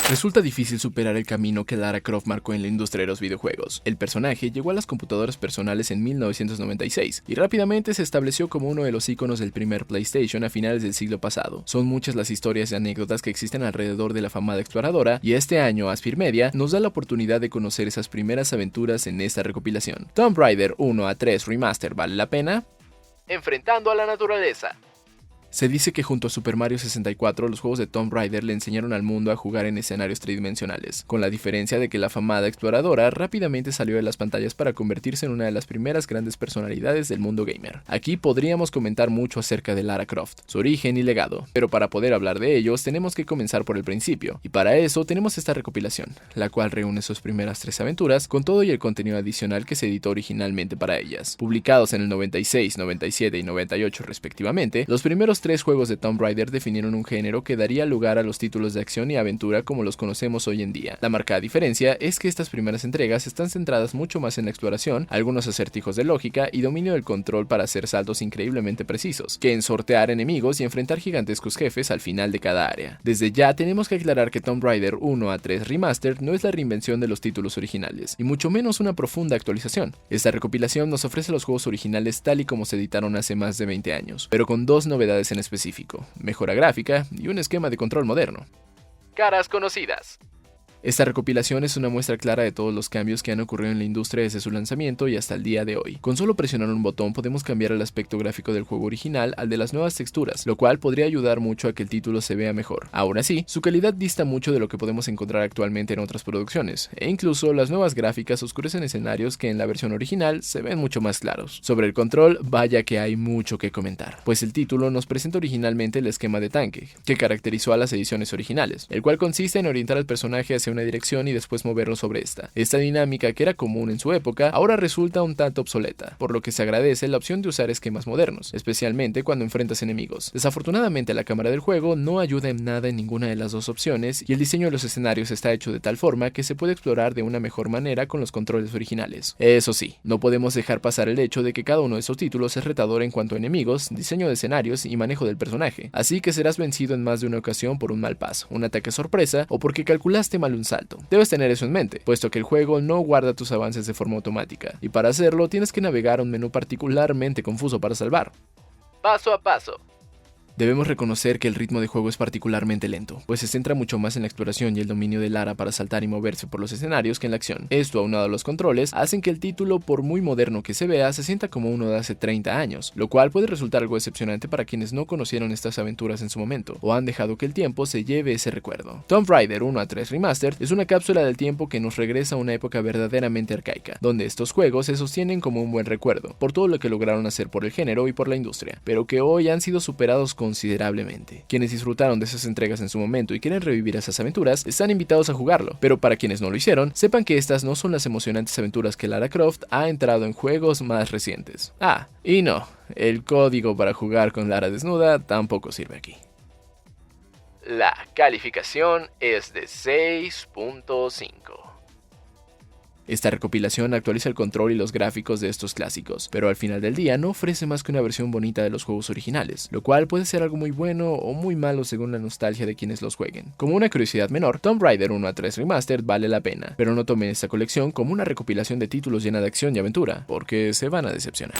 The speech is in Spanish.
Resulta difícil superar el camino que Lara Croft marcó en la industria de los videojuegos. El personaje llegó a las computadoras personales en 1996 y rápidamente se estableció como uno de los iconos del primer PlayStation a finales del siglo pasado. Son muchas las historias y anécdotas que existen alrededor de la afamada exploradora y este año Aspyr Media nos da la oportunidad de conocer esas primeras aventuras en esta recopilación. Tomb Raider 1 a 3 Remaster, ¿vale la pena? Enfrentando a la naturaleza. Se dice que junto a Super Mario 64 los juegos de Tomb Raider le enseñaron al mundo a jugar en escenarios tridimensionales, con la diferencia de que la afamada exploradora rápidamente salió de las pantallas para convertirse en una de las primeras grandes personalidades del mundo gamer. Aquí podríamos comentar mucho acerca de Lara Croft, su origen y legado, pero para poder hablar de ellos tenemos que comenzar por el principio, y para eso tenemos esta recopilación, la cual reúne sus primeras 3 aventuras con todo y el contenido adicional que se editó originalmente para ellas. Publicados en el 96, 97 y 98 respectivamente, los primeros 3 juegos de Tomb Raider definieron un género que daría lugar a los títulos de acción y aventura como los conocemos hoy en día. La marcada diferencia es que estas primeras entregas están centradas mucho más en la exploración, algunos acertijos de lógica y dominio del control para hacer saltos increíblemente precisos, que en sortear enemigos y enfrentar gigantescos jefes al final de cada área. Desde ya tenemos que aclarar que Tomb Raider 1 a 3 Remastered no es la reinvención de los títulos originales, y mucho menos una profunda actualización. Esta recopilación nos ofrece los juegos originales tal y como se editaron hace más de 20 años, pero con 2 novedades en específico: mejora gráfica y un esquema de control moderno. Caras conocidas. Esta recopilación es una muestra clara de todos los cambios que han ocurrido en la industria desde su lanzamiento y hasta el día de hoy. Con solo presionar un botón podemos cambiar el aspecto gráfico del juego original al de las nuevas texturas, lo cual podría ayudar mucho a que el título se vea mejor. Aún así, su calidad dista mucho de lo que podemos encontrar actualmente en otras producciones, e incluso las nuevas gráficas oscurecen escenarios que en la versión original se ven mucho más claros. Sobre el control, vaya que hay mucho que comentar, pues el título nos presenta originalmente el esquema de tanque, que caracterizó a las ediciones originales, el cual consiste en orientar al personaje hacia una dirección y después moverlo sobre esta. Esta dinámica, que era común en su época, ahora resulta un tanto obsoleta, por lo que se agradece la opción de usar esquemas modernos, especialmente cuando enfrentas enemigos. Desafortunadamente, la cámara del juego no ayuda en nada en ninguna de las dos opciones y el diseño de los escenarios está hecho de tal forma que se puede explorar de una mejor manera con los controles originales. Eso sí, no podemos dejar pasar el hecho de que cada uno de esos títulos es retador en cuanto a enemigos, diseño de escenarios y manejo del personaje, así que serás vencido en más de una ocasión por un mal paso, un ataque sorpresa o porque calculaste mal un salto. Debes tener eso en mente, puesto que el juego no guarda tus avances de forma automática, y para hacerlo tienes que navegar a un menú particularmente confuso para salvar. Paso a paso. Debemos reconocer que el ritmo de juego es particularmente lento, pues se centra mucho más en la exploración y el dominio de Lara para saltar y moverse por los escenarios que en la acción. Esto, aunado a los controles, hacen que el título, por muy moderno que se vea, se sienta como uno de hace 30 años, lo cual puede resultar algo decepcionante para quienes no conocieron estas aventuras en su momento, o han dejado que el tiempo se lleve ese recuerdo. Tomb Raider 1 a 3 Remastered es una cápsula del tiempo que nos regresa a una época verdaderamente arcaica, donde estos juegos se sostienen como un buen recuerdo, por todo lo que lograron hacer por el género y por la industria, pero que hoy han sido superados considerablemente. Quienes disfrutaron de esas entregas en su momento y quieren revivir esas aventuras, están invitados a jugarlo, pero para quienes no lo hicieron, sepan que estas no son las emocionantes aventuras que Lara Croft ha entrado en juegos más recientes. Ah, y no, el código para jugar con Lara desnuda tampoco sirve aquí. La calificación es de 6.5. Esta recopilación actualiza el control y los gráficos de estos clásicos, pero al final del día no ofrece más que una versión bonita de los juegos originales, lo cual puede ser algo muy bueno o muy malo según la nostalgia de quienes los jueguen. Como una curiosidad menor, Tomb Raider 1 a 3 Remastered vale la pena, pero no tomen esta colección como una recopilación de títulos llena de acción y aventura, porque se van a decepcionar.